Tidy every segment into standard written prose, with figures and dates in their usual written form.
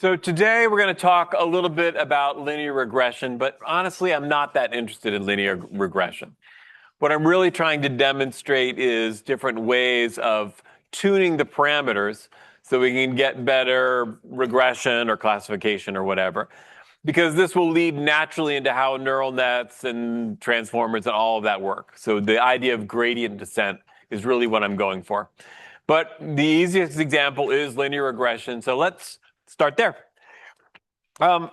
So today we're going to talk a little bit about linear regression, but honestly, I'm not that interested in linear regression. What I'm really trying to demonstrate is different ways of tuning the parameters so we can get better regression or classification or whatever, because this will lead naturally into how neural nets and transformers and all of that work. So the idea of gradient descent is really what I'm going for. But the easiest example is linear regression. So let's start there. What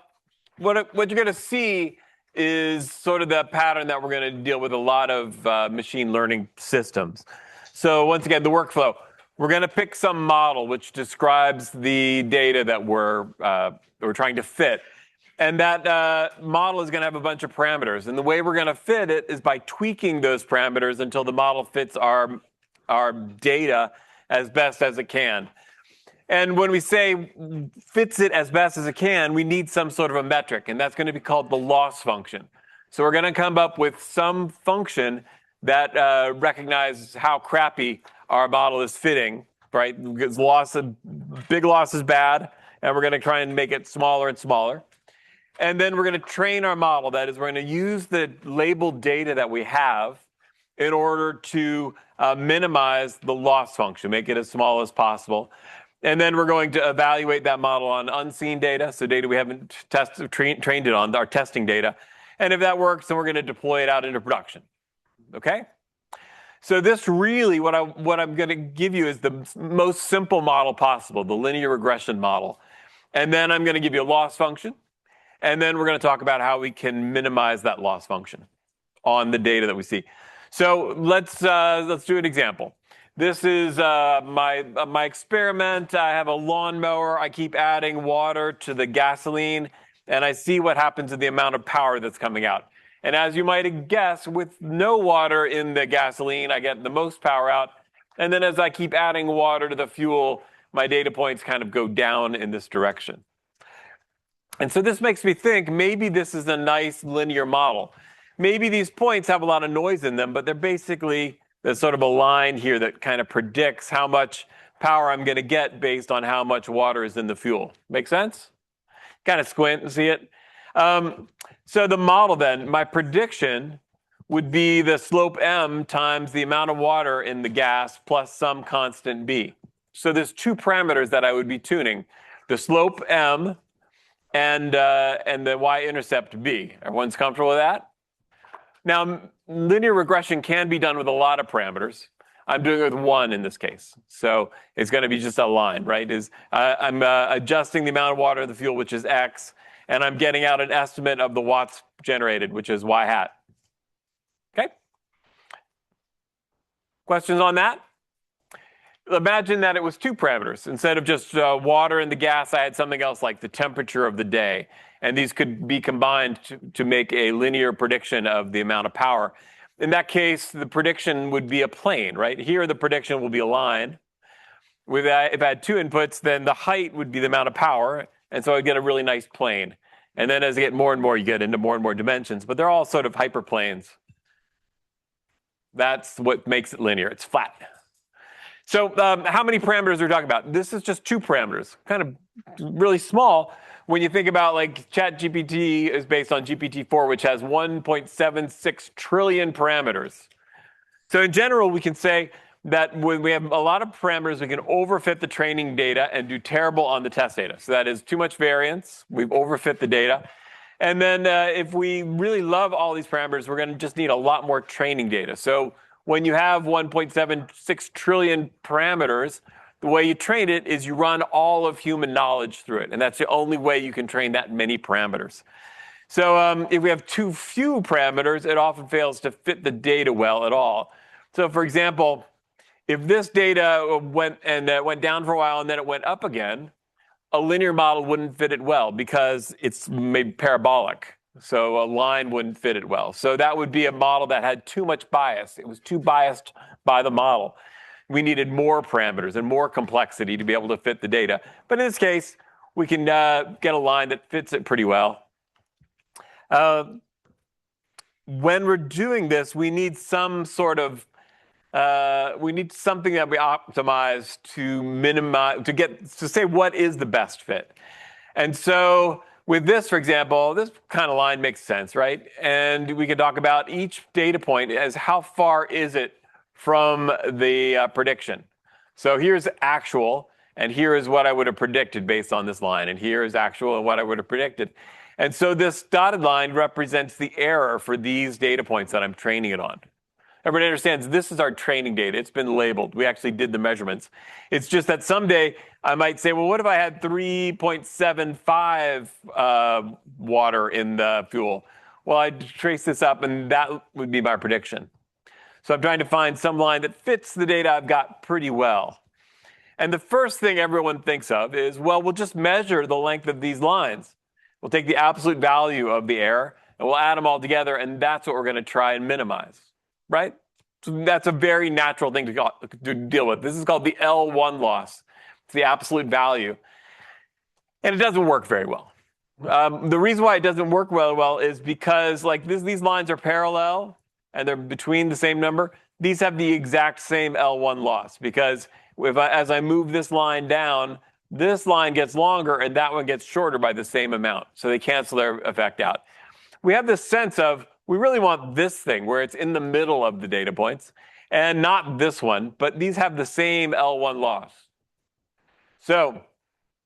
you're going to see is sort of the pattern that we're going to deal with a lot of machine learning systems. So once again, the workflow. We're going to pick some model which describes the data that we're trying to fit. And that model is going to have a bunch of parameters. And the way we're going to fit it is by tweaking those parameters until the model fits our data as best as it can. And when we say fits it as best as it can, we need some sort of a metric, and that's going to be called the loss function. So we're going to come up with some function that recognizes how crappy our model is fitting, right? Because big loss is bad, and we're going to try and make it smaller and smaller. And then we're going to train our model. That is, we're going to use the labeled data that we have in order to minimize the loss function, make it as small as possible. And then we're going to evaluate that model on unseen data, so data we haven't trained it on, our testing data. And if that works, then we're going to deploy it out into production. Okay? So this really, what I'm going to give you is the most simple model possible, the linear regression model. And then I'm going to give you a loss function. And then we're going to talk about how we can minimize that loss function on the data that we see. So let's do an example. This is my experiment. I have a lawnmower. I keep adding water to the gasoline, and I see what happens to the amount of power that's coming out. And as you might guess, with no water in the gasoline, I get the most power out. And then as I keep adding water to the fuel, my data points kind of go down in this direction. And so this makes me think maybe this is a nice linear model. Maybe these points have a lot of noise in them, but they're basically there's sort of a line here that kind of predicts how much power I'm going to get based on how much water is in the fuel. Make sense? Kind of squint and see it. So the model then, my prediction would be the slope m times the amount of water in the gas plus some constant b. So there's two parameters that I would be tuning, the slope m and the y-intercept b. Everyone's comfortable with that? Now, linear regression can be done with a lot of parameters. I'm doing it with one in this case. So it's going to be just a line, right? I'm adjusting the amount of water in the fuel, which is x, and I'm getting out an estimate of the watts generated, which is y hat. Okay? Questions on that? Imagine that it was two parameters. Instead of just water and the gas, I had something else like the temperature of the day. And these could be combined to make a linear prediction of the amount of power. In that case, the prediction would be a plane, right? Here, the prediction will be a line. If I had two inputs, then the height would be the amount of power. And so I'd get a really nice plane. And then as you get more and more, you get into more and more dimensions. But they're all sort of hyperplanes. That's what makes it linear. It's flat. So how many parameters are we talking about? This is just two parameters, kind of really small. When you think about like ChatGPT is based on GPT-4, which has 1.76 trillion parameters. So in general, we can say that when we have a lot of parameters, we can overfit the training data and do terrible on the test data. So that is too much variance. We've overfit the data. And then if we really love all these parameters, we're going to just need a lot more training data. So when you have 1.76 trillion parameters, the way you train it is you run all of human knowledge through it. And that's the only way you can train that many parameters. So if we have too few parameters, it often fails to fit the data well at all. So for example, if this data went down for a while and then it went up again, a linear model wouldn't fit it well because it's maybe parabolic. So a line wouldn't fit it well. So that would be a model that had too much bias. It was too biased by the model. We needed more parameters and more complexity to be able to fit the data. But in this case, we can get a line that fits it pretty well. When we're doing this, we need some sort of we need something that we optimize to minimize, to say what is the best fit. And so with this, for example, this kind of line makes sense, right? And we can talk about each data point as how far is it from the prediction. So here's actual, and here is what I would have predicted based on this line, and here is actual and what I would have predicted. And so this dotted line represents the error for these data points that I'm training it on. Everybody understands this is our training data. It's been labeled. We actually did the measurements. It's just that someday I might say, well, what if I had 3.75 water in the fuel? Well, I'd trace this up, and that would be my prediction. So I'm trying to find some line that fits the data I've got pretty well. And the first thing everyone thinks of is, well, we'll just measure the length of these lines. We'll take the absolute value of the error, and we'll add them all together, and that's what we're going to try and minimize. Right? So that's a very natural thing to deal with. This is called the L1 loss. It's the absolute value. And it doesn't work very well. The reason why it doesn't work well is because these lines are parallel and they're between the same number. These have the exact same L1 loss because as I move this line down, this line gets longer and that one gets shorter by the same amount. So they cancel their effect out. We have this sense of we really want this thing where it's in the middle of the data points and not this one, but these have the same L1 loss. So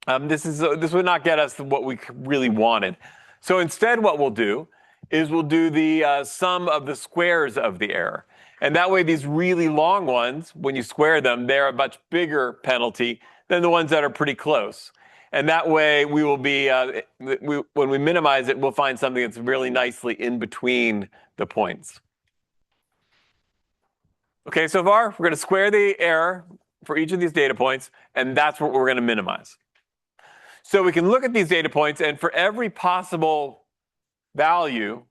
this would not get us what we really wanted. So instead what we'll do is we'll do the sum of the squares of the error. And that way these really long ones, when you square them, they're a much bigger penalty than the ones that are pretty close. And that way we will be, when we minimize it, we'll find something that's really nicely in between the points. Okay, so far we're going to square the error for each of these data points, and that's what we're going to minimize. So we can look at these data points, and for every possible value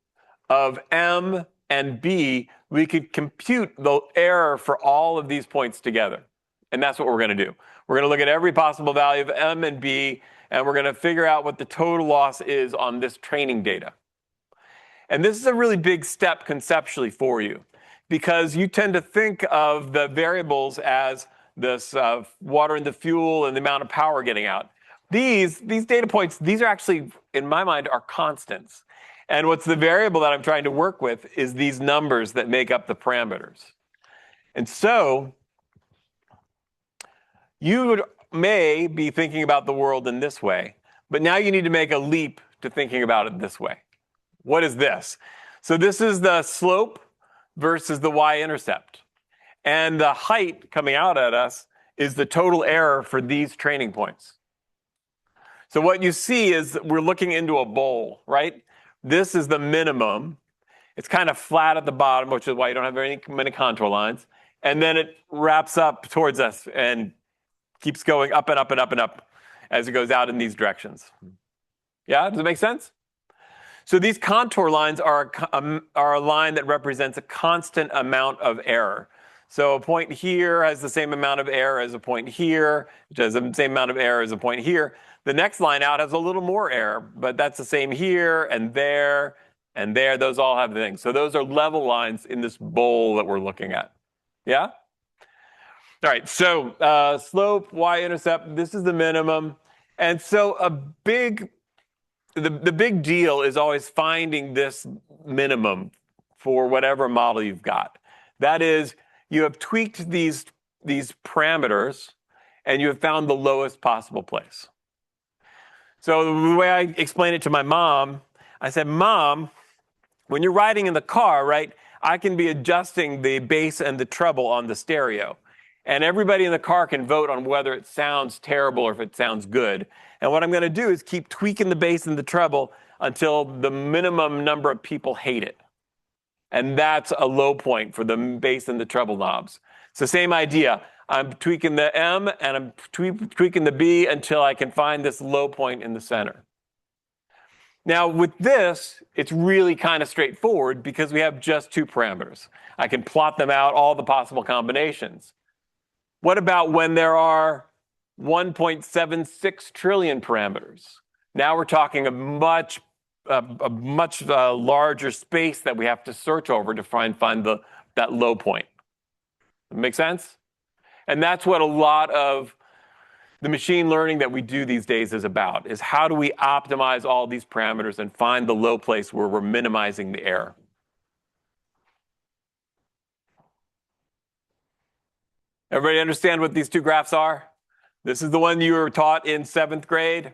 of M and B, we could compute the error for all of these points together. And that's what we're going to do. We're going to look at every possible value of M and B, and we're going to figure out what the total loss is on this training data. And this is a really big step conceptually for you, because you tend to think of the variables as this water in the fuel and the amount of power getting out. These data points, these are actually, in my mind, are constants. And what's the variable that I'm trying to work with is these numbers that make up the parameters. And so you may be thinking about the world in this way, but now you need to make a leap to thinking about it this way. What is this? So this is the slope versus the y-intercept. And the height coming out at us is the total error for these training points. So what you see is that we're looking into a bowl, right? This is the minimum. It's kind of flat at the bottom, which is why you don't have many contour lines. And then it wraps up towards us and keeps going up and up and up and up as it goes out in these directions. Yeah, does it make sense? So these contour lines are a line that represents a constant amount of error. So a point here has the same amount of error as a point here, which has the same amount of error as a point here. The next line out has a little more error, but that's the same here and there and there. Those all have things. So those are level lines in this bowl that we're looking at. Yeah? All right, so slope, y-intercept, this is the minimum. And so the big deal is always finding this minimum for whatever model you've got. That is, you have tweaked these parameters and you have found the lowest possible place. So the way I explain it to my mom, I said, Mom, when you're riding in the car, right, I can be adjusting the bass and the treble on the stereo. And everybody in the car can vote on whether it sounds terrible or if it sounds good. And what I'm going to do is keep tweaking the bass and the treble until the minimum number of people hate it. And that's a low point for the bass and the treble knobs. It's the same idea. I'm tweaking the M and I'm tweaking the B until I can find this low point in the center. Now with this, it's really kind of straightforward because we have just two parameters. I can plot them out, all the possible combinations. What about when there are 1.76 trillion parameters? Now we're talking a much larger space that we have to search over to find that low point. Make sense? And that's what a lot of the machine learning that we do these days is about, is how do we optimize all these parameters and find the low place where we're minimizing the error. Everybody understand what these two graphs are? This is the one you were taught in 7th grade.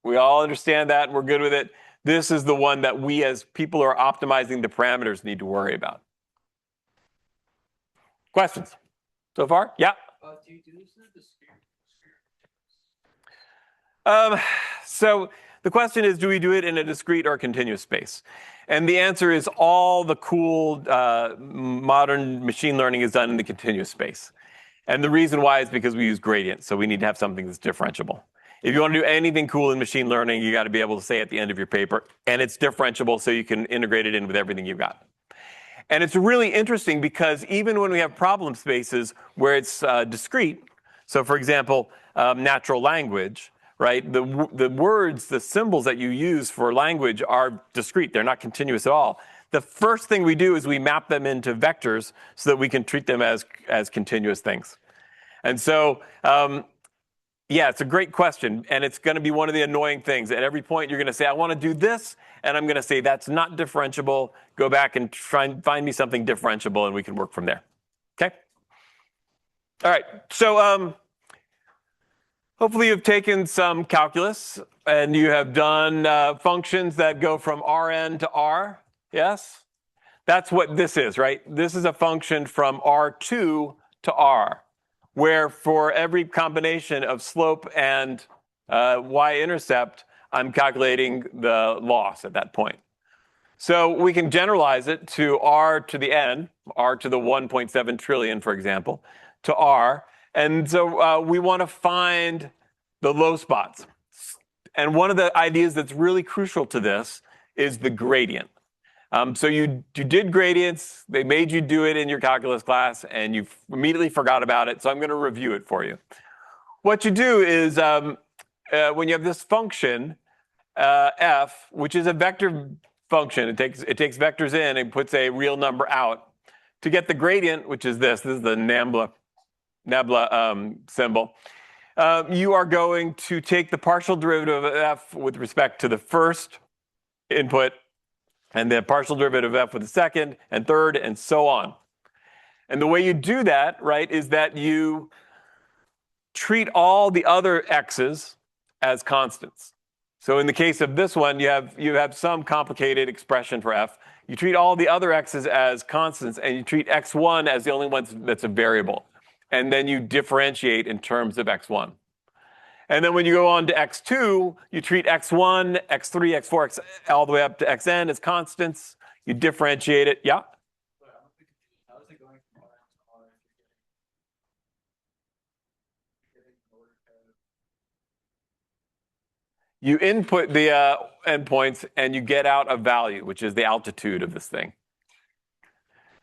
We all understand that. We're good with it. This is the one that we as people who are optimizing the parameters need to worry about. Questions so far? Yeah? Do you do this in a discrete? So the question is, do we do it in a discrete or continuous space? And the answer is all the cool modern machine learning is done in the continuous space. And the reason why is because we use gradients, so we need to have something that's differentiable. If you want to do anything cool in machine learning, you got to be able to say at the end of your paper, and it's differentiable so you can integrate it in with everything you've got. And it's really interesting because even when we have problem spaces where it's discrete, so for example, natural language, right? The words, the symbols that you use for language are discrete. They're not continuous at all. The first thing we do is we map them into vectors so that we can treat them as continuous things. And so, yeah, it's a great question. And it's going to be one of the annoying things. At every point, you're going to say, I want to do this. And I'm going to say, that's not differentiable. Go back and try and find me something differentiable, and we can work from there. OK? All right. So hopefully you've taken some calculus, and you have done functions that go from Rn to R. Yes? That's what this is, right? This is a function from R2 to R, where for every combination of slope and y-intercept, I'm calculating the loss at that point. So we can generalize it to R to the n, R to the 1.7 trillion, for example, to R. And so we want to find the low spots. And one of the ideas that's really crucial to this is the gradient. So you did gradients, they made you do it in your calculus class, and you immediately forgot about it, so I'm going to review it for you. What you do is, when you have this function, f, which is a vector function, it takes vectors in and puts a real number out. To get the gradient, which is this is the nabla symbol, you are going to take the partial derivative of f with respect to the first input, and the partial derivative of f with the second and third, and so on. And the way you do that, right, is that you treat all the other x's as constants. So in the case of this one, you have some complicated expression for f. You treat all the other x's as constants, and you treat x1 as the only one that's a variable. And then you differentiate in terms of x1. And then when you go on to x2, you treat x1, x3, x4, all the way up to xn as constants. You differentiate it. Yeah? How is it going from R to R if you're getting an order code? You input the endpoints, and you get out a value, which is the altitude of this thing.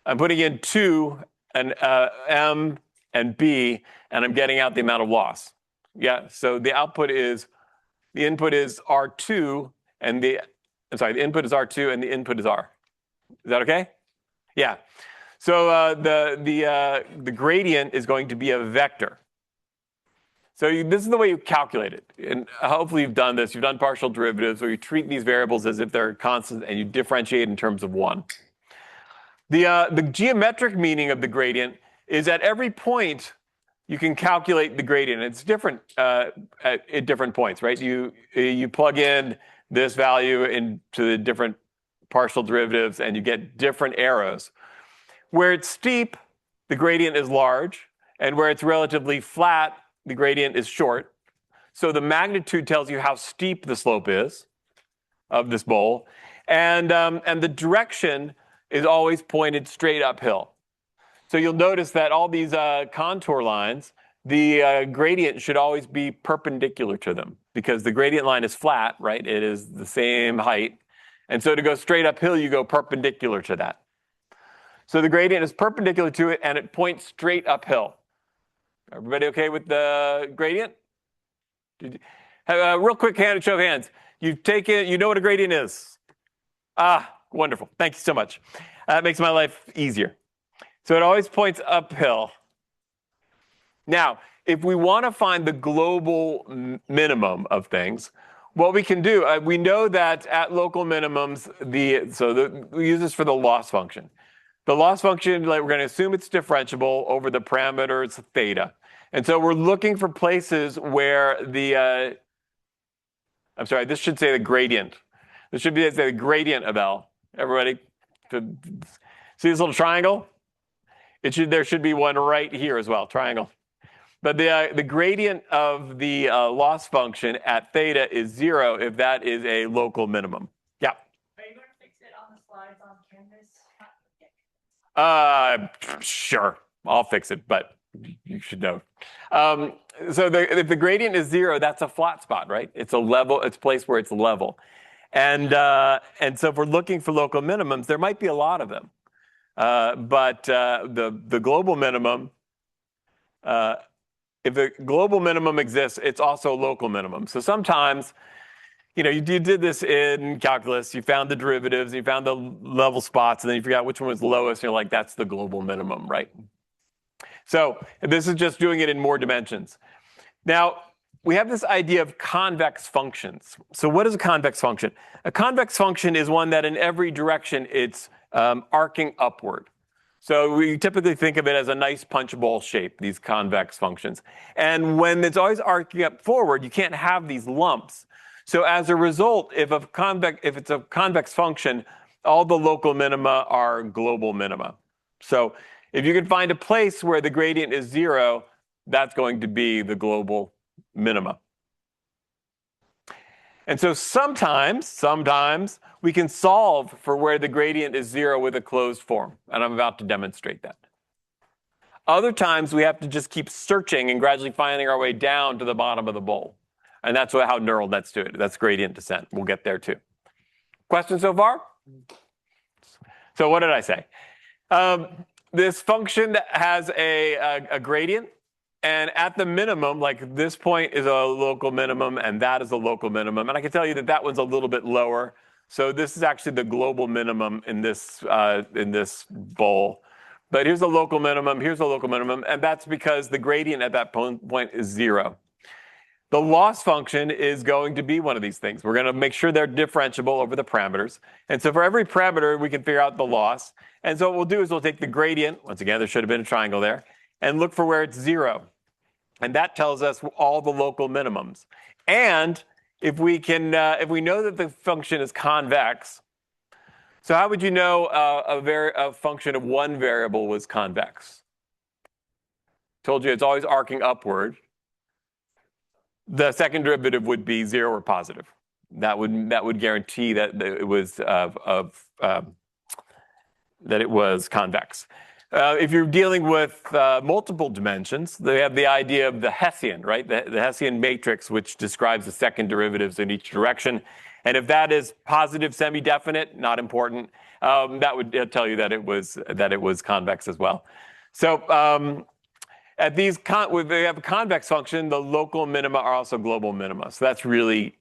I'm putting in 2 and m and b, and I'm getting out the amount of loss. Yeah, so the input is R2, and the input is R2, and the input is R. Is that okay? Yeah. So the gradient is going to be a vector. So this is the way you calculate it. And hopefully you've done this. You've done partial derivatives, where you treat these variables as if they're constant, and you differentiate in terms of 1. The geometric meaning of the gradient is at every point, you can calculate the gradient. It's different at different points, right? You plug in this value into the different partial derivatives, and you get different arrows. Where it's steep, the gradient is large, and where it's relatively flat, the gradient is short. So the magnitude tells you how steep the slope is of this bowl, and the direction is always pointed straight uphill. So you'll notice that all these contour lines, the gradient should always be perpendicular to them, because the gradient line is flat, right? It is the same height. And so to go straight uphill, you go perpendicular to that. So the gradient is perpendicular to it, and it points straight uphill. Everybody okay with the gradient? Real quick show of hands. You know what a gradient is? Ah, wonderful. Thank you so much. That makes my life easier. So it always points uphill. Now, if we want to find the global minimum of things, what we can do, we know that at local minimums, we use this for the loss function. The loss function, like, we're going to assume it's differentiable over the parameters theta. And so we're looking for places where I'm sorry, this should say the gradient. This should be the gradient of L. Everybody, see this little triangle? There should be one right here as well, triangle. But the gradient of the loss function at theta is 0 if that is a local minimum. Yeah. Are you going to fix it on the slides on Canvas? Sure, I'll fix it, but you should know. So if the gradient is 0, that's a flat spot, right? It's a level. It's a place where it's level, and so if we're looking for local minimums, there might be a lot of them, but the global minimum. If the global minimum exists, it's also a local minimum. So sometimes, you did this in calculus. You found the derivatives, you found the level spots, and then you forgot which one was lowest. And you're like, that's the global minimum, right? So this is just doing it in more dimensions. Now, we have this idea of convex functions. So what is a convex function? A convex function is one that in every direction it's arcing upward. So we typically think of it as a nice punch bowl shape, these convex functions. And when it's always arcing up forward, you can't have these lumps. So as a result, if it's a convex function, all the local minima are global minima. So if you can find a place where the gradient is 0, that's going to be the global minima. And so sometimes we can solve for where the gradient is 0 with a closed form. And I'm about to demonstrate that. Other times we have to just keep searching and gradually finding our way down to the bottom of the bowl. And that's how neural nets do it. That's gradient descent. We'll get there too. Questions so far? So what did I say? This function has a gradient. And at the minimum, like this point is a local minimum and that is a local minimum. And I can tell you that one's a little bit lower. So this is actually the global minimum in this bowl. But here's the local minimum, here's the local minimum. And that's because the gradient at that point is 0. The loss function is going to be one of these things. We're going to make sure they're differentiable over the parameters. And so for every parameter, we can figure out the loss. And so what we'll do is we'll take the gradient, once again, there should have been a triangle there, and look for where it's 0. And that tells us all the local minimums. And if we know that the function is convex, so how would you know a function of one variable was convex? Told you it's always arcing upward. The second derivative would be 0 or positive. That would guarantee that it was convex. If you're dealing with multiple dimensions, they have the idea of the Hessian, right? The Hessian matrix, which describes the second derivatives in each direction. And if that is positive semi-definite, not important, that would tell you that it was convex as well. So they have a convex function, the local minima are also global minima. So that's really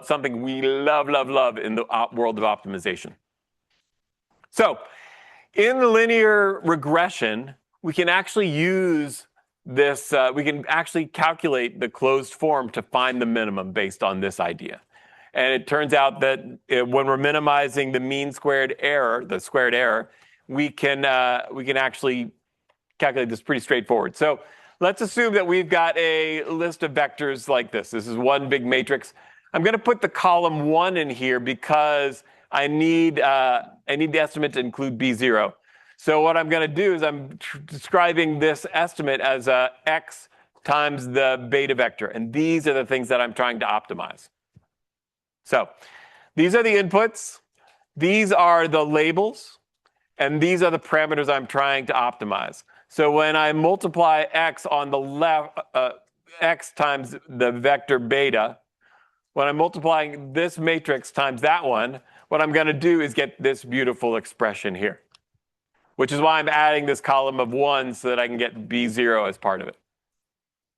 something we love in the world of optimization. So in the linear regression, we can actually use this, we can actually calculate the closed form to find the minimum based on this idea. And it turns out that when we're minimizing the mean squared error, the squared error, we can actually calculate this pretty straightforward. So let's assume that we've got a list of vectors like this. This is one big matrix. I'm going to put the column 1 in here because I need the estimate to include B0. So what I'm going to do is I'm describing this estimate as x times the beta vector. And these are the things that I'm trying to optimize. So these are the inputs. These are the labels. And these are the parameters I'm trying to optimize. So when I multiply x on the left, x times the vector beta, when I'm multiplying this matrix times that one, what I'm going to do is get this beautiful expression here, which is why I'm adding this column of 1 so that I can get B0 as part of it.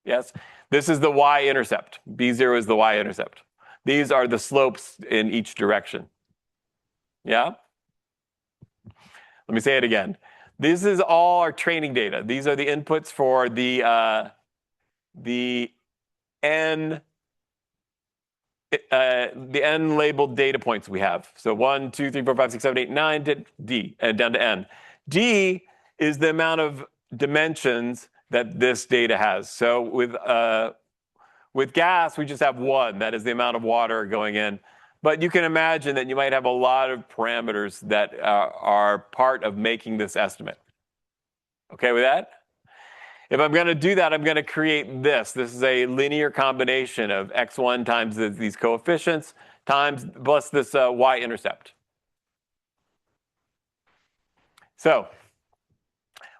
Yes, this is the y-intercept. B0 is the y-intercept. These are the slopes in each direction. Yeah? Let me say it again. This is all our training data. These are the inputs for the the n labeled data points we have. So 1, 2, 3, 4, 5, 6, 7, 8, 9 to D, and down to n. D is the amount of dimensions that this data has. So with gas, we just have 1. That is the amount of water going in. But you can imagine that you might have a lot of parameters that are part of making this estimate. Okay with that? If I'm going to do that, I'm going to create this. This is a linear combination of x1 times these coefficients times plus this y-intercept. So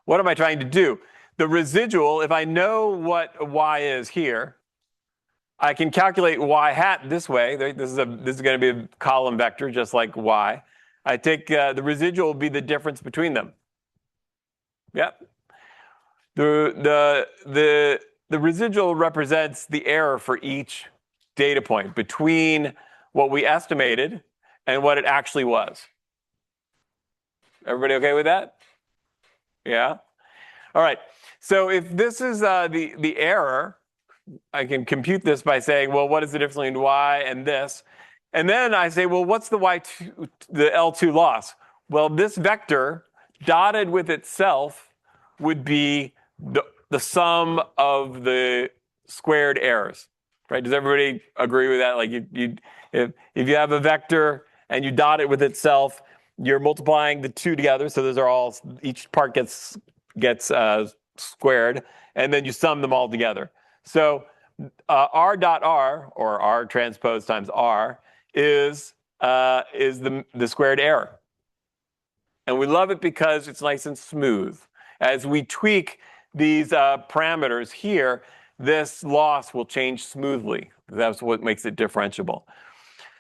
what am I trying to do? The residual, if I know what y is here, I can calculate y hat this way. This is going to be a column vector, just like y. I take the residual will be the difference between them. Yep. The residual represents the error for each data point between what we estimated and what it actually was. Everybody okay with that? Yeah? All right. So if this is the error, I can compute this by saying, well, what is the difference between y and this? And then I say, well, what's the y2, the L2 loss? Well, this vector dotted with itself would be the sum of the squared errors, right? Does everybody agree with that? Like if you have a vector and you dot it with itself, you're multiplying the two together. So those are all, each part gets squared, and then you sum them all together. So r dot r, or r transpose times r, is the squared error. And we love it because it's nice and smooth. As we tweak these parameters here, this loss will change smoothly. That's what makes it differentiable.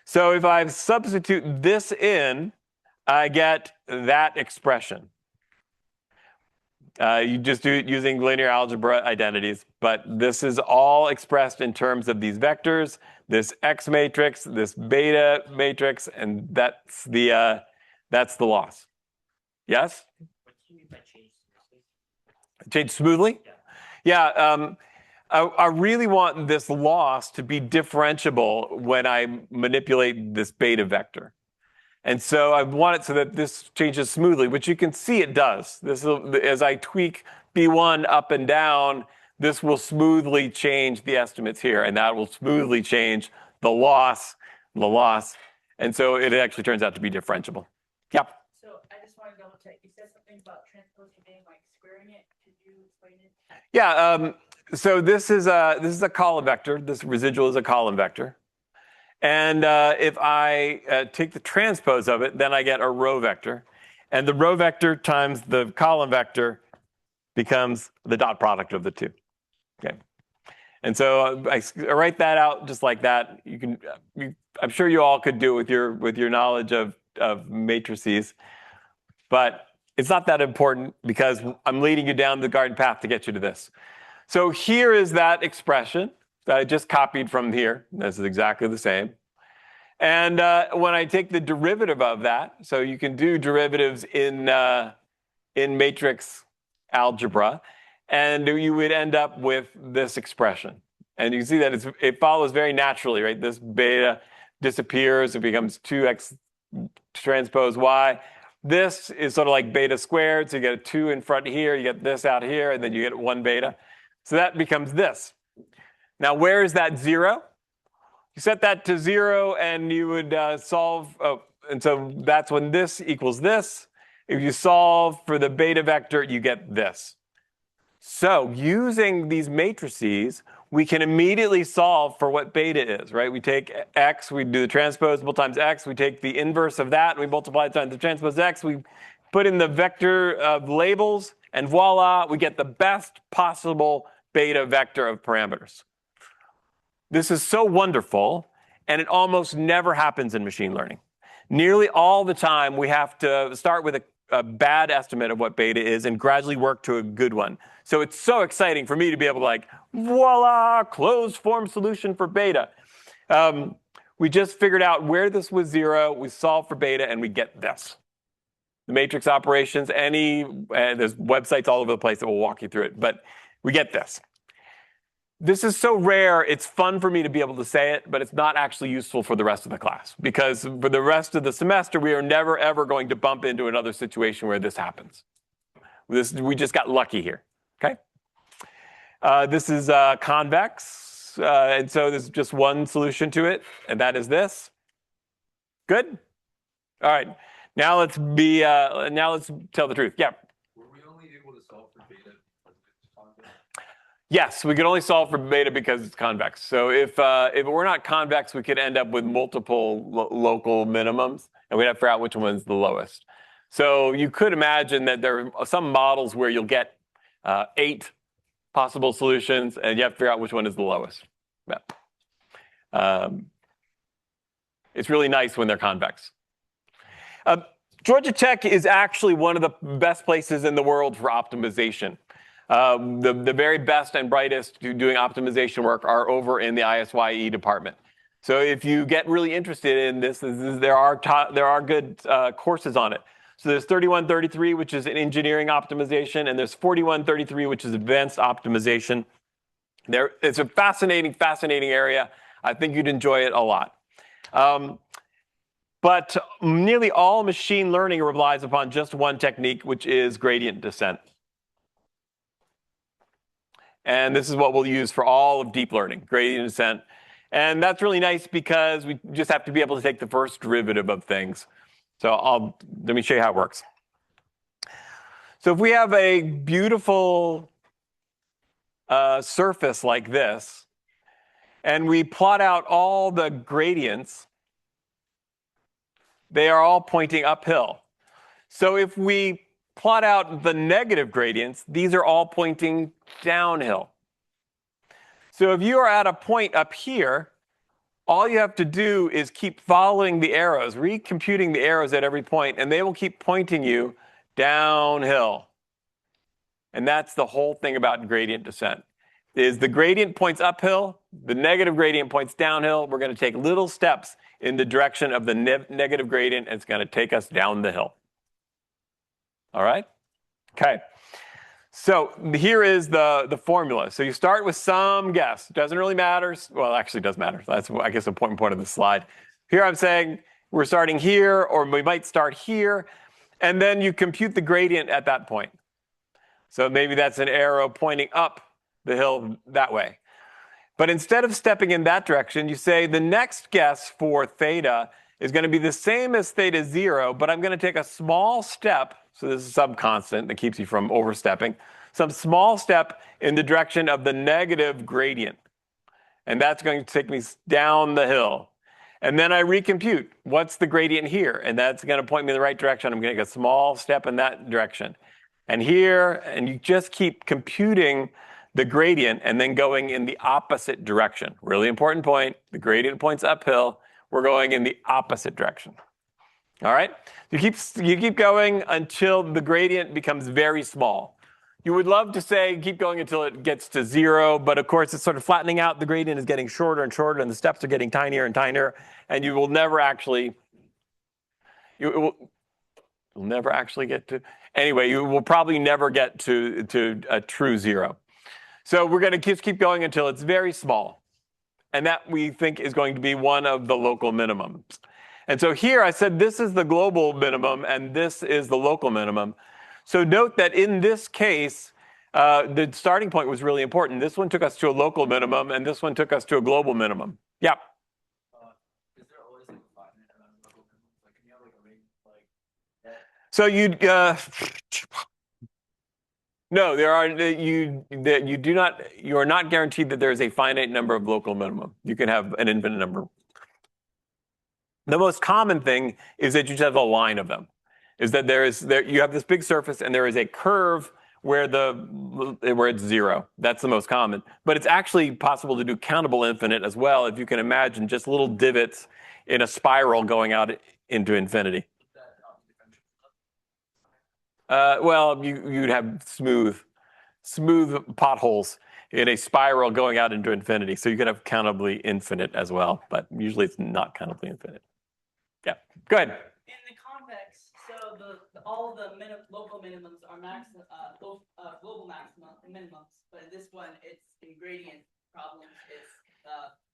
So if I substitute this in, I get that expression. You just do it using linear algebra identities, but this is all expressed in terms of these vectors, this X matrix, this beta matrix, and that's the loss. Yes? What do you mean by change smoothly? Change smoothly? Yeah. Yeah. I really want this loss to be differentiable when I manipulate this beta vector. And so I want it so that this changes smoothly, which you can see it does. As I tweak B1 up and down, this will smoothly change the estimates here, and that will smoothly change the loss. And so it actually turns out to be differentiable. Yep. So I just want to double check. You said something about transposing being like squaring it. Could you explain it? Yeah. So this is a column vector. This residual is a column vector. And if I take the transpose of it, then I get a row vector. And the row vector times the column vector becomes the dot product of the two. Okay. And so I write that out just like that. I'm sure you all could do it with your knowledge of matrices, but it's not that important because I'm leading you down the garden path to get you to this. So here is that expression that I just copied from here. This is exactly the same. And when I take the derivative of that, so you can do derivatives in matrix algebra, and you would end up with this expression. And you can see that it follows very naturally, right? This beta disappears, it becomes 2x transpose y. This is sort of like beta squared, so you get a 2 in front here, you get this out here, and then you get 1 beta. So that becomes this. Now, where is that 0? You set that to 0, and you would solve, and so that's when this equals this. If you solve for the beta vector, you get this. So using these matrices, we can immediately solve for what beta is, right? We take x, we do the transposable times x, we take the inverse of that, and we multiply it times the transpose x, we put in the vector of labels, and voila, we get the best possible beta vector of parameters. This is so wonderful, and it almost never happens in machine learning. Nearly all the time, we have to start with a bad estimate of what beta is and gradually work to a good one. So it's so exciting for me to be able to like, voila, closed form solution for beta. We just figured out where this was 0, we solve for beta, and we get this. The matrix operations, there's websites all over the place that will walk you through it, but we get this. This is so rare, it's fun for me to be able to say it, but it's not actually useful for the rest of the class. Because for the rest of the semester, we are never, ever going to bump into another situation where this happens. We just got lucky here, okay? This is convex, and so there's just one solution to it, and that is this. Good? All right, now let's tell the truth. Yeah. Were we only able to solve for beta because it's convex? Yes, we could only solve for beta because it's convex. So if it were not convex, we could end up with multiple local minimums, and we'd have to figure out which one's the lowest. So you could imagine that there are some models where you'll get 8 possible solutions, and you have to figure out which one is the lowest. Yeah. It's really nice when they're convex. Georgia Tech is actually one of the best places in the world for optimization. The very best and brightest doing optimization work are over in the ISYE department. So if you get really interested in this, there are good courses on it. So there's 3133, which is an engineering optimization, and there's 4133, which is advanced optimization. It's a fascinating area. I think you'd enjoy it a lot. But nearly all machine learning relies upon just one technique, which is gradient descent. And this is what we'll use for all of deep learning, gradient descent. And that's really nice because we just have to be able to take the first derivative of things. So let me show you how it works. So if we have a beautiful surface like this, and we plot out all the gradients, they are all pointing uphill. So if we plot out the negative gradients, these are all pointing downhill. So if you are at a point up here, all you have to do is keep following the arrows, recomputing the arrows at every point, and they will keep pointing you downhill. And that's the whole thing about gradient descent. Is the gradient points uphill, the negative gradient points downhill. We're going to take little steps in the direction of the negative gradient, and it's going to take us down the hill. All right? Okay. So here is the formula. So you start with some guess. Doesn't really matter. Well, actually, it does matter. That's, I guess, the important point of the slide. Here I'm saying we're starting here, or we might start here, and then you compute the gradient at that point. So maybe that's an arrow pointing up the hill that way. But instead of stepping in that direction, you say the next guess for theta is going to be the same as theta 0, but I'm going to take a small step. So this is some constant that keeps you from overstepping. Some small step in the direction of the negative gradient. And that's going to take me down the hill. And then I recompute. What's the gradient here? And that's going to point me in the right direction. I'm going to take a small step in that direction. And here, and you just keep computing the gradient and then going in the opposite direction. Really important point. The gradient points uphill. We're going in the opposite direction. All right? You keep going until the gradient becomes very small. You would love to say keep going until it gets to 0, but of course it's sort of flattening out. The gradient is getting shorter and shorter, and the steps are getting tinier and tinier, and you will never actually, you'll never actually get to, anyway, you will probably never get to a true 0. So we're going to just keep going until it's very small. And that we think is going to be one of the local minimums. And so here I said this is the global minimum and this is the local minimum. So note that in this case, the starting point was really important. This one took us to a local minimum and this one took us to a global minimum. Yeah. Is there always like a finite amount of local minimums? Like, can you have like a rate like that? So no, you are not guaranteed that there is a finite number of local minimum. You can have an infinite number. The most common thing is that you just have a line of them. Is that you have this big surface and there is a curve where it's 0. That's the most common. But it's actually possible to do countable infinite as well, if you can imagine just little divots in a spiral going out into infinity. Well, you'd have smooth potholes in a spiral going out into infinity. So you could have countably infinite as well, but usually it's not countably infinite. Yeah, go ahead. In the convex, so all the local minimums are global maxima and minimums, but in this one it's in gradient problems is,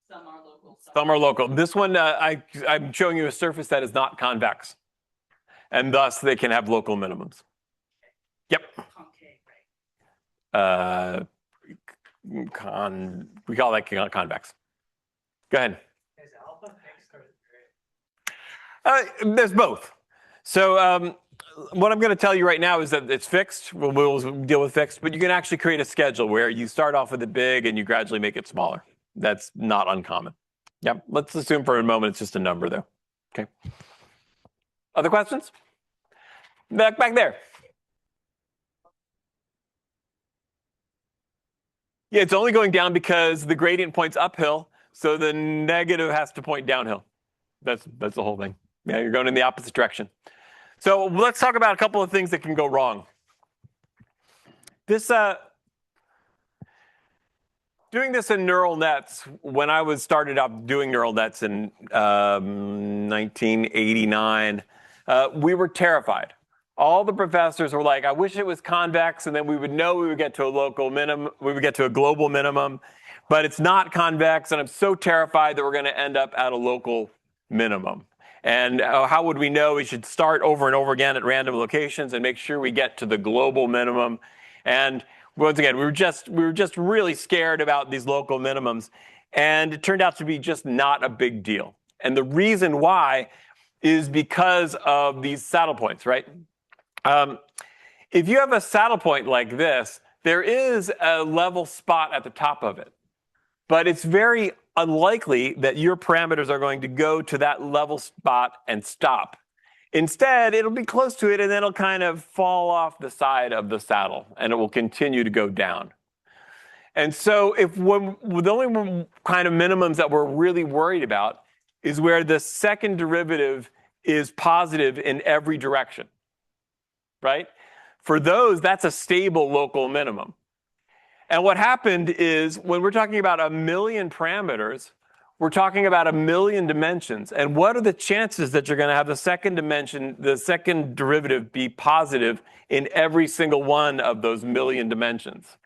some are local. Some are local. This one, I'm showing you a surface that is not convex. And thus, they can have local minimums. Yep. Concave, right? We call that convex. Go ahead. Is alpha fixed or is There's both. So what I'm going to tell you right now is that it's fixed. We'll deal with fixed, but you can actually create a schedule where you start off with it big and you gradually make it smaller. That's not uncommon. Yep. Let's assume for a moment it's just a number, though. Okay. Other questions? Back there. Yeah, it's only going down because the gradient points uphill, so the negative has to point downhill. That's the whole thing. Yeah, you're going in the opposite direction. So let's talk about a couple of things that can go wrong. Doing this in neural nets, when I started out doing neural nets in 1989, we were terrified. All the professors were like, I wish it was convex, and then we would know we would get to a local minimum, we would get to a global minimum, but it's not convex, and I'm so terrified that we're going to end up at a local minimum. And how would we know? We should start over and over again at random locations and make sure we get to the global minimum. And once again, we were just really scared about these local minimums, and it turned out to be just not a big deal. And the reason why is because of these saddle points, right? If you have a saddle point like this, there is a level spot at the top of it, but it's very unlikely that your parameters are going to go to that level spot and stop. Instead, it'll be close to it and then it'll kind of fall off the side of the saddle and it will continue to go down. And so the only kind of minimums that we're really worried about is where the second derivative is positive in every direction. Right? For those, that's a stable local minimum. And what happened is when we're talking about 1 million parameters, we're talking about 1 million dimensions. And what are the chances that you're going to have the second derivative be positive in every single one of those 1 million dimensions?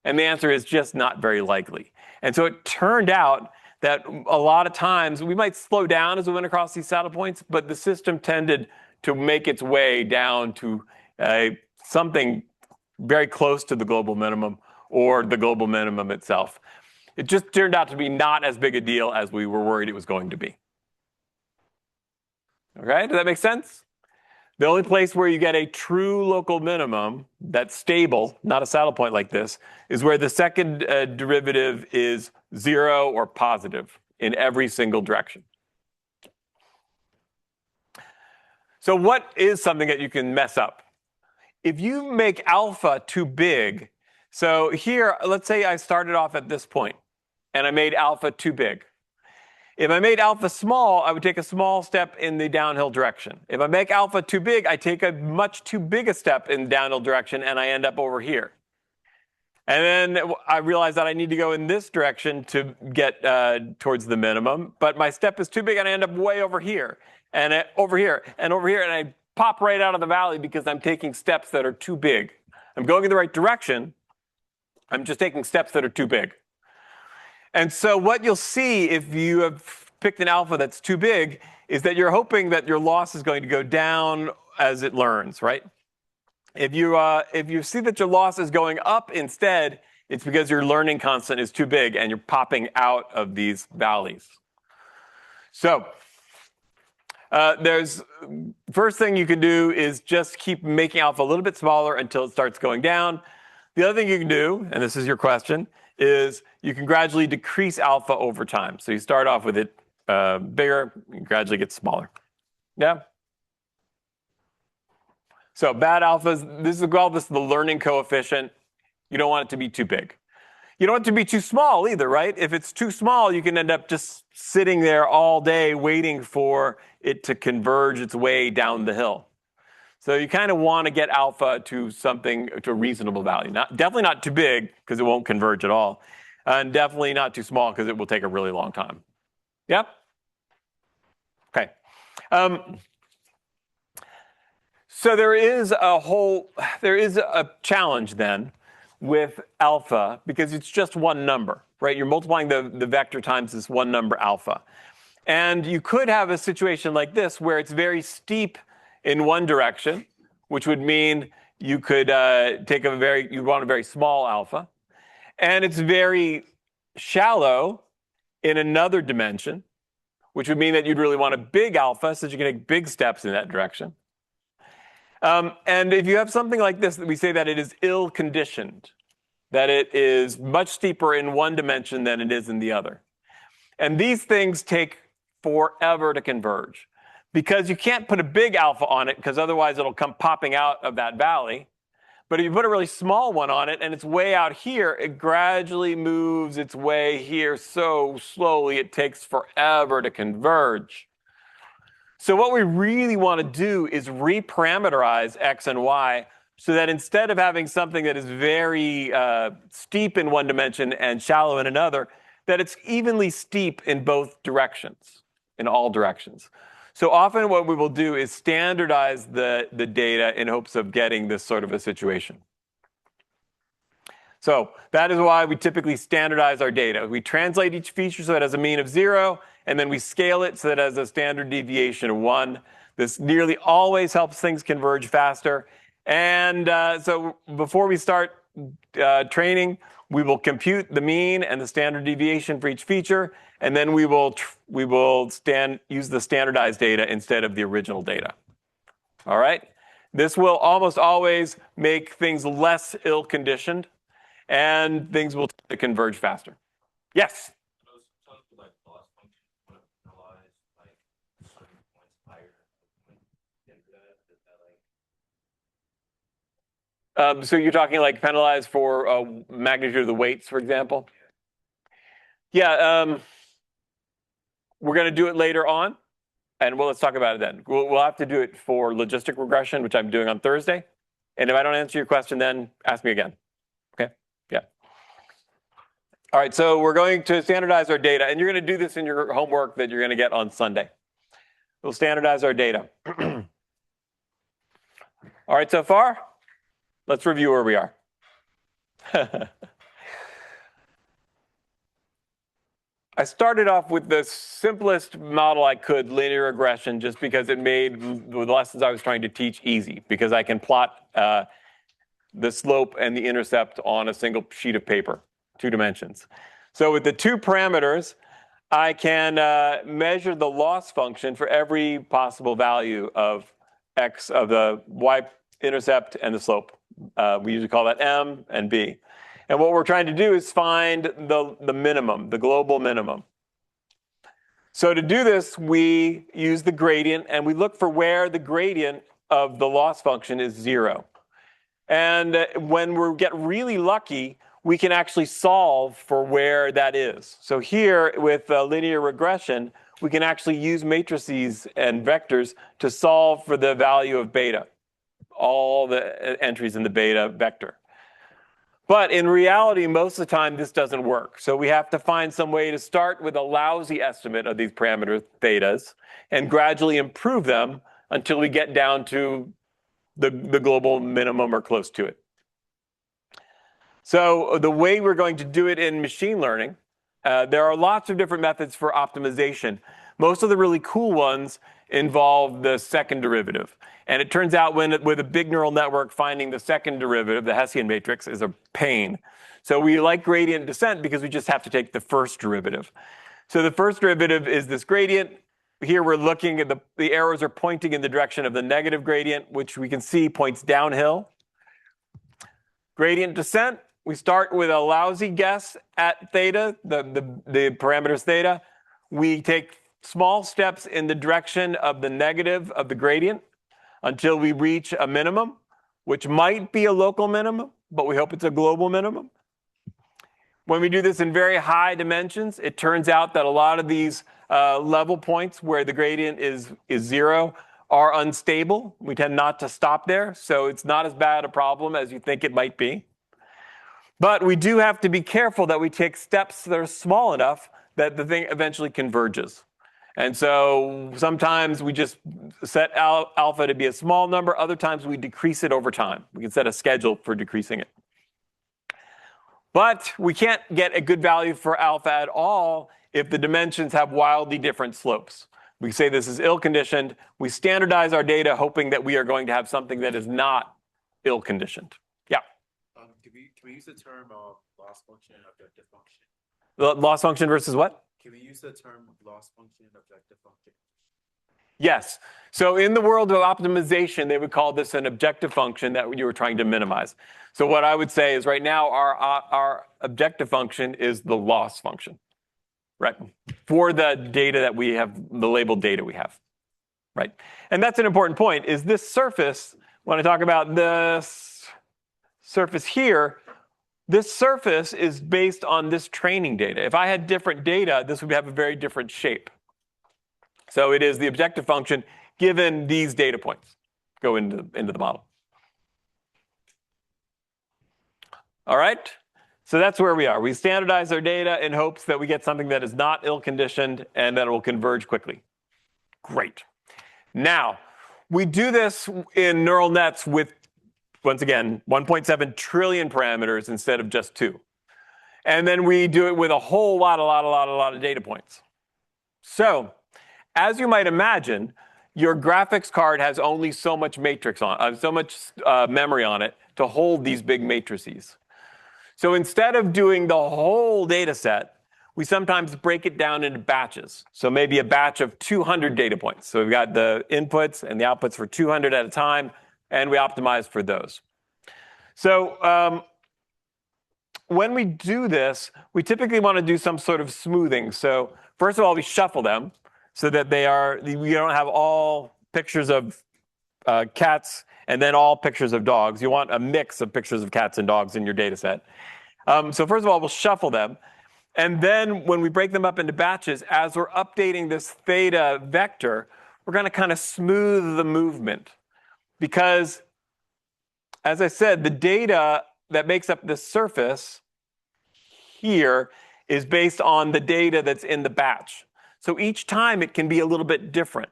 And the answer is just not very likely. And so it turned out that a lot of times we might slow down as we went across these saddle points, but the system tended to make its way down to something very close to the global minimum or the global minimum itself. It just turned out to be not as big a deal as we were worried it was going to be. Okay, does that make sense? The only place where you get a true local minimum that's stable, not a saddle point like this, is where the second derivative is 0 or positive in every single direction. So what is something that you can mess up? If you make alpha too big, so here, let's say I started off at this point, and I made alpha too big. If I made alpha small, I would take a small step in the downhill direction. If I make alpha too big, I take a much too big a step in the downhill direction, and I end up over here. And then I realize that I need to go in this direction to get towards the minimum, but my step is too big, and I end up way over here. And over here, and over here, and I pop right out of the valley because I'm taking steps that are too big. I'm going in the right direction, I'm just taking steps that are too big. And so what you'll see if you have picked an alpha that's too big is that you're hoping that your loss is going to go down as it learns, right? If you see that your loss is going up instead, it's because your learning constant is too big and you're popping out of these valleys. So first thing you can do is just keep making alpha a little bit smaller until it starts going down. The other thing you can do, and this is your question, is you can gradually decrease alpha over time. So you start off with it bigger, and gradually get smaller. Yeah? So bad alphas, this is the learning coefficient. You don't want it to be too big. You don't want it to be too small either, right? If it's too small, you can end up just sitting there all day waiting for it to converge its way down the hill. So you kind of want to get alpha to a reasonable value. Definitely not too big because it won't converge at all. And definitely not too small because it will take a really long time. Yep? Okay. So there is a challenge then with alpha because it's just one number. right? You're multiplying the vector times this one number alpha. And you could have a situation like this where it's very steep in one direction, which would mean you could you want a very small alpha. And it's very shallow in another dimension, which would mean that you'd really want a big alpha so that you can take big steps in that direction. And if you have something like this, we say that it is ill-conditioned, that it is much steeper in one dimension than it is in the other. And these things take forever to converge because you can't put a big alpha on it because otherwise it'll come popping out of that valley. But if you put a really small one on it and it's way out here, it gradually moves its way here so slowly it takes forever to converge. So what we really want to do is reparameterize x and y so that instead of having something that is very steep in one dimension and shallow in another, that it's evenly steep in both directions, in all directions. So often what we will do is standardize the data in hopes of getting this sort of a situation. So that is why we typically standardize our data. We translate each feature so that it has a mean of 0, and then we scale it so that it has a standard deviation of 1. This nearly always helps things converge faster. And so before we start training, we will compute the mean and the standard deviation for each feature, and then we will use the standardized data instead of the original data. All right? This will almost always make things less ill-conditioned, and things will converge faster. Yes? So you're talking like penalized for magnitude of the weights, for example? Yeah, we're going to do it later on, and let's talk about it then. We'll have to do it for logistic regression, which I'm doing on Thursday. And if I don't answer your question, then ask me again. Okay? Yeah. All right, so we're going to standardize our data, and you're going to do this in your homework that you're going to get on Sunday. We'll standardize our data. All right, so far? Let's review where we are. I started off with the simplest model I could, linear regression, just because it made the lessons I was trying to teach easy, because I can plot the slope and the intercept on a single sheet of paper, 2 dimensions. So with the 2 parameters, I can measure the loss function for every possible value of x, of the y-intercept and the slope. We usually call that m and b. And what we're trying to do is find the minimum, the global minimum. So to do this, we use the gradient, and we look for where the gradient of the loss function is 0. And when we get really lucky, we can actually solve for where that is. So here, with linear regression, we can actually use matrices and vectors to solve for the value of beta, all the entries in the beta vector. But in reality, most of the time, this doesn't work. So we have to find some way to start with a lousy estimate of these parameter thetas and gradually improve them until we get down to the global minimum or close to it. So the way we're going to do it in machine learning, there are lots of different methods for optimization. Most of the really cool ones involve the second derivative. And it turns out with a big neural network, finding the second derivative, the Hessian matrix, is a pain. So we like gradient descent because we just have to take the first derivative. So the first derivative is this gradient. Here we're looking at the arrows are pointing in the direction of the negative gradient, which we can see points downhill. Gradient descent, we start with a lousy guess at theta, the parameters theta. We take small steps in the direction of the negative of the gradient until we reach a minimum, which might be a local minimum, but we hope it's a global minimum. When we do this in very high dimensions, it turns out that a lot of these level points where the gradient is 0 are unstable. We tend not to stop there, so it's not as bad a problem as you think it might be. But we do have to be careful that we take steps that are small enough that the thing eventually converges. And so sometimes we just set alpha to be a small number. Other times we decrease it over time. We can set a schedule for decreasing it. But we can't get a good value for alpha at all if the dimensions have wildly different slopes. We say this is ill-conditioned. We standardize our data hoping that we are going to have something that is not ill-conditioned. Yeah? Can we use the term loss function and objective function? The loss function versus what? Can we use the term loss function and objective function? Yes. So in the world of optimization, they would call this an objective function that you were trying to minimize. So what I would say is right now our objective function is the loss function, right? For the data that we have, the labeled data we have, right? And that's an important point, is this surface, when I talk about this surface here, this surface is based on this training data. If I had different data, this would have a very different shape. So it is the objective function given these data points go into the model. All right, so that's where we are. We standardize our data in hopes that we get something that is not ill-conditioned and that it will converge quickly. Great. Now, we do this in neural nets with, once again, 1.7 trillion parameters instead of just 2. And then we do it with a whole lot of data points. So, as you might imagine, your graphics card has only so much matrix on, so much memory on it to hold these big matrices. So instead of doing the whole data set, we sometimes break it down into batches. So maybe a batch of 200 data points. So we've got the inputs and the outputs for 200 at a time, and we optimize for those. So when we do this, we typically want to do some sort of smoothing. So first of all, we shuffle them so that we don't have all pictures of cats and then all pictures of dogs. You want a mix of pictures of cats and dogs in your data set. So first of all, we'll shuffle them. And then when we break them up into batches, as we're updating this theta vector, we're going to kind of smooth the movement. Because, as I said, the data that makes up this surface here is based on the data that's in the batch. So each time it can be a little bit different.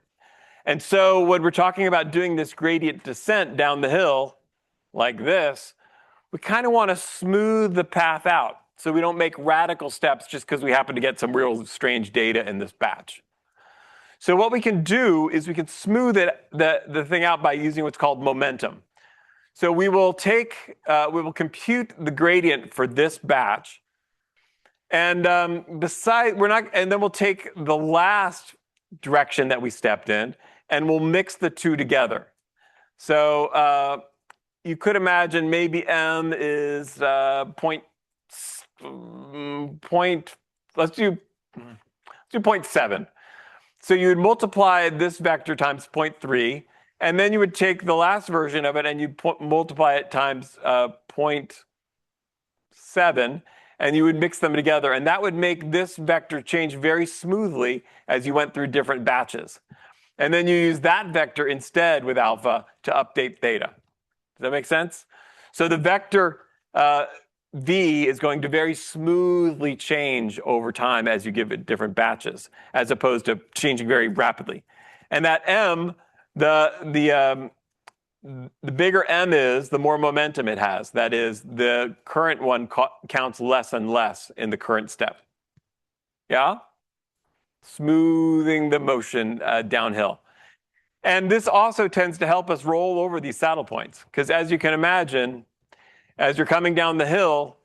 And so when we're talking about doing this gradient descent down the hill like this, we kind of want to smooth the path out so we don't make radical steps just because we happen to get some real strange data in this batch. So what we can do is we can smooth the thing out by using what's called momentum. So we will compute the gradient for this batch, and then we'll take the last direction that we stepped in, and we'll mix the two together. So you could imagine maybe m is let's do 0.7. So you would multiply this vector times 0.3, and then you would take the last version of it and you multiply it times 0.7, and you would mix them together. And that would make this vector change very smoothly as you went through different batches. And then you use that vector instead with alpha to update theta. Does that make sense? So the vector v is going to very smoothly change over time as you give it different batches, as opposed to changing very rapidly. And that m, the bigger m is, the more momentum it has. That is, the current one counts less and less in the current step. Yeah? Smoothing the motion downhill. And this also tends to help us roll over these saddle points. Because as you can imagine, as you're coming down the hill,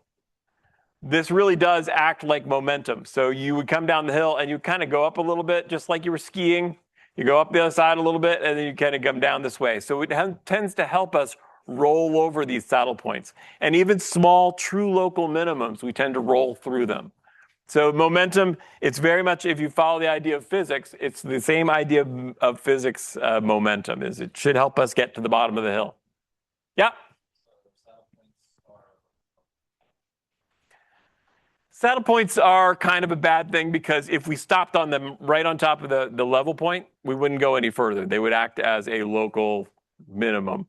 this really does act like momentum. So you would come down the hill and you kind of go up a little bit, just like you were skiing. You go up the other side a little bit, and then you kind of come down this way. So it tends to help us roll over these saddle points. And even small true local minimums, we tend to roll through them. So momentum, it's very much, if you follow the idea of physics, it's the same idea of physics momentum, is it should help us get to the bottom of the hill. Yeah? Saddle points are kind of a bad thing because if we stopped on them right on top of the level point, we wouldn't go any further. They would act as a local minimum.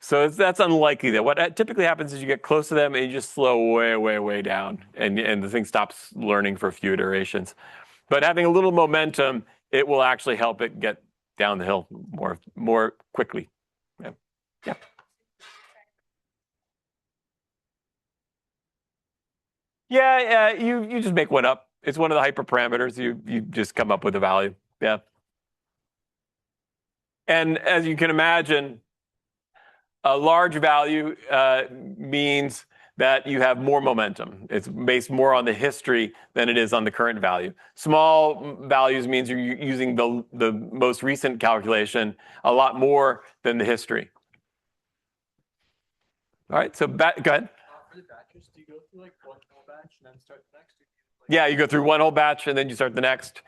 So that's unlikely. That what typically happens is you get close to them and you just slow way, way, way down, and the thing stops learning for a few iterations. But having a little momentum, it will actually help it get down the hill more quickly. Yeah. Yeah. Yeah, you just make one up. It's one of the hyperparameters. You just come up with a value. Yeah. And as you can imagine, a large value means that you have more momentum. It's based more on the history than it is on the current value. Small values means you're using the most recent calculation a lot more than the history. All right, so go ahead. For the batches, do you go through like one whole batch and then start the next? Or do you, like, Yeah, you go through one whole batch and then you start the next.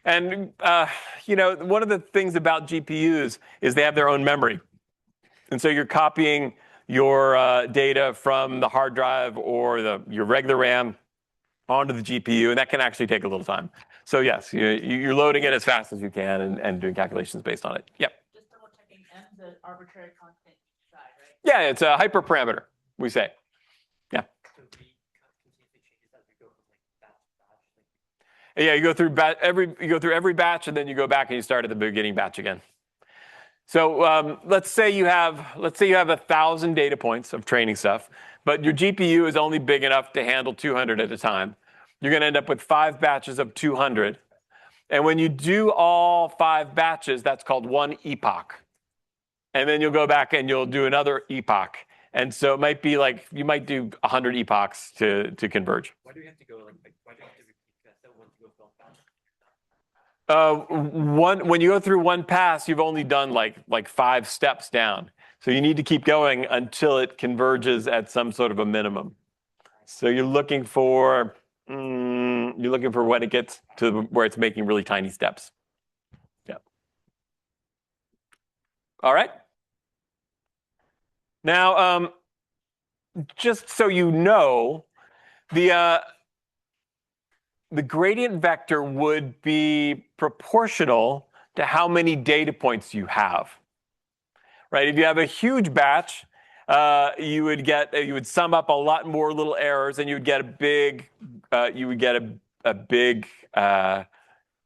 And one of the things about GPUs is they have their own memory. And so you're copying your data from the hard drive or your regular RAM onto the GPU, and that can actually take a little time. So yes, you're loading it as fast as you can and doing calculations based on it. Yep. Just double checking, M's an arbitrary constant each side, right? Yeah, it's a hyperparameter, we say. Yeah. so we continuously changes as we go from like batch to batch? Like, Yeah, you go through every batch, and then you go back and you start at the beginning batch again. So let's say you have 1,000 data points of training stuff, but your GPU is only big enough to handle 200 at a time. You're going to end up with 5 batches of 200. And when you do all 5 batches, that's called one epoch. And then you'll go back and you'll do another epoch. And so it might be like you might do 100 epochs to converge. why do we have to go like why do we have to repeat that? So once you go from batch. When you go through one pass, you've only done like 5 steps down. So you need to keep going until it converges at some sort of a minimum. So you're looking for when it gets to where it's making really tiny steps. Yeah. All right. Now, just so you know, the gradient vector would be proportional to how many data points you have. Right? If you have a huge batch, you would sum up a lot more little errors, and you would get a big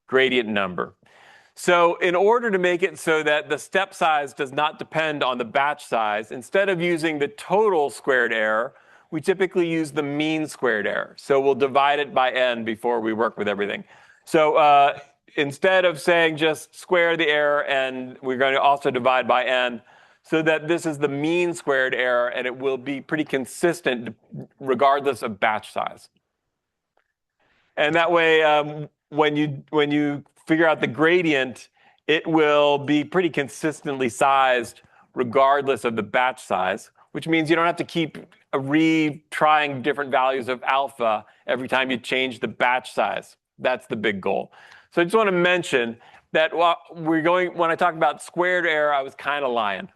gradient number. So in order to make it so that the step size does not depend on the batch size, instead of using the total squared error, we typically use the mean squared error. So we'll divide it by n before we work with everything. So instead of saying just square the error, and we're going to also divide by n, so that this is the mean squared error, and it will be pretty consistent regardless of batch size. And that way, when you figure out the gradient, it will be pretty consistently sized regardless of the batch size, which means you don't have to keep retrying different values of alpha every time you change the batch size. That's the big goal. So I just want to mention that when I talk about squared error, I was kind of lying.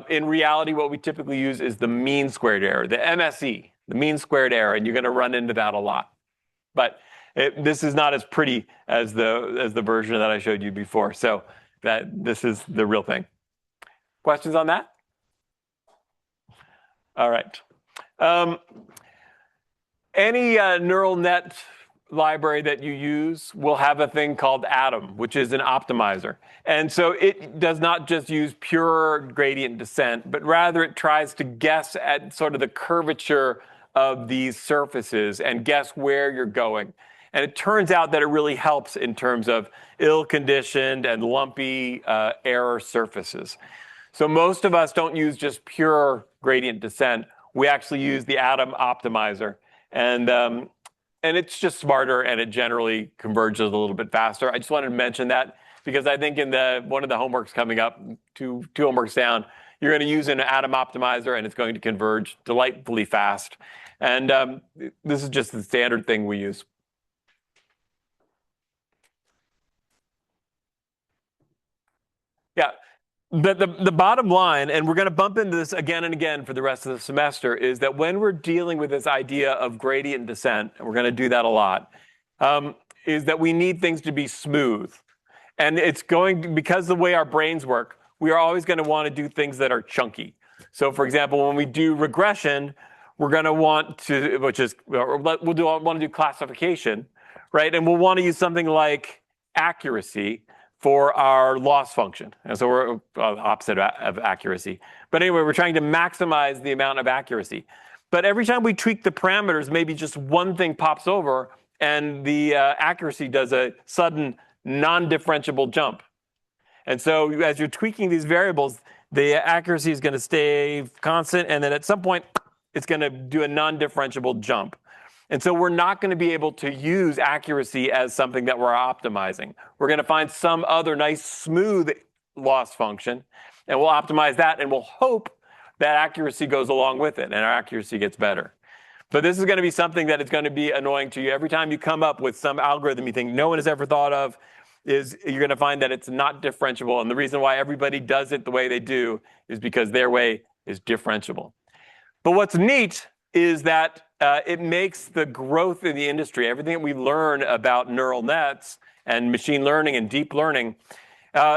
In reality, what we typically use is the mean squared error, the MSE, the mean squared error, and you're going to run into that a lot. But this is not as pretty as the version that I showed you before. So this is the real thing. Questions on that? All right. Any neural net library that you use will have a thing called Atom, which is an optimizer. And so it does not just use pure gradient descent, but rather it tries to guess at sort of the curvature of these surfaces and guess where you're going. And it turns out that it really helps in terms of ill-conditioned and lumpy error surfaces. So most of us don't use just pure gradient descent. We actually use the Atom optimizer. And it's just smarter, and it generally converges a little bit faster. I just wanted to mention that because I think in one of the homeworks coming up, two homeworks down, you're going to use an Atom optimizer, and it's going to converge delightfully fast. And this is just the standard thing we use. Yeah. The bottom line, and we're going to bump into this again and again for the rest of the semester, is that when we're dealing with this idea of gradient descent, and we're going to do that a lot, is that we need things to be smooth. And because the way our brains work, we are always going to want to do things that are chunky. So for example, when we do regression, we're going to want to, want to do classification, right? And we'll want to use something like accuracy for our loss function. And so we're opposite of accuracy. But anyway, we're trying to maximize the amount of accuracy. But every time we tweak the parameters, maybe just one thing pops over and the accuracy does a sudden non-differentiable jump. And so as you're tweaking these variables, the accuracy is going to stay constant, and then at some point, it's going to do a non-differentiable jump. And so we're not going to be able to use accuracy as something that we're optimizing. We're going to find some other nice smooth loss function, and we'll optimize that, and we'll hope that accuracy goes along with it, and our accuracy gets better. But this is going to be something that is going to be annoying to you. Every time you come up with some algorithm you think no one has ever thought of, is you're going to find that it's not differentiable. And the reason why everybody does it the way they do is because their way is differentiable. But what's neat is that it makes the growth in the industry, everything that we learn about neural nets and machine learning and deep learning,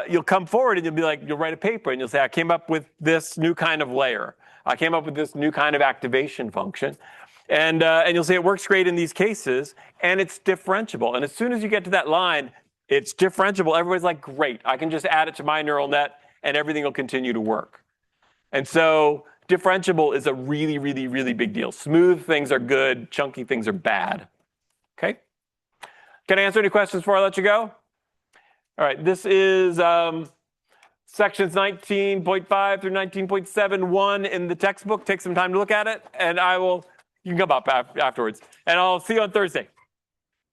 you'll come forward and you'll write a paper and you'll say, I came up with this new kind of layer. I came up with this new kind of activation function. And you'll say it works great in these cases, and it's differentiable. And as soon as you get to that line, it's differentiable. Everybody's like, great, I can just add it to my neural net, and everything will continue to work. And so differentiable is a really, really, really big deal. Smooth things are good. Chunky things are bad. Okay? Can I answer any questions before I let you go? All right, this is sections 19.5 through 19.71 in the textbook. Take some time to look at it, and you can come up afterwards. And I'll see you on Thursday.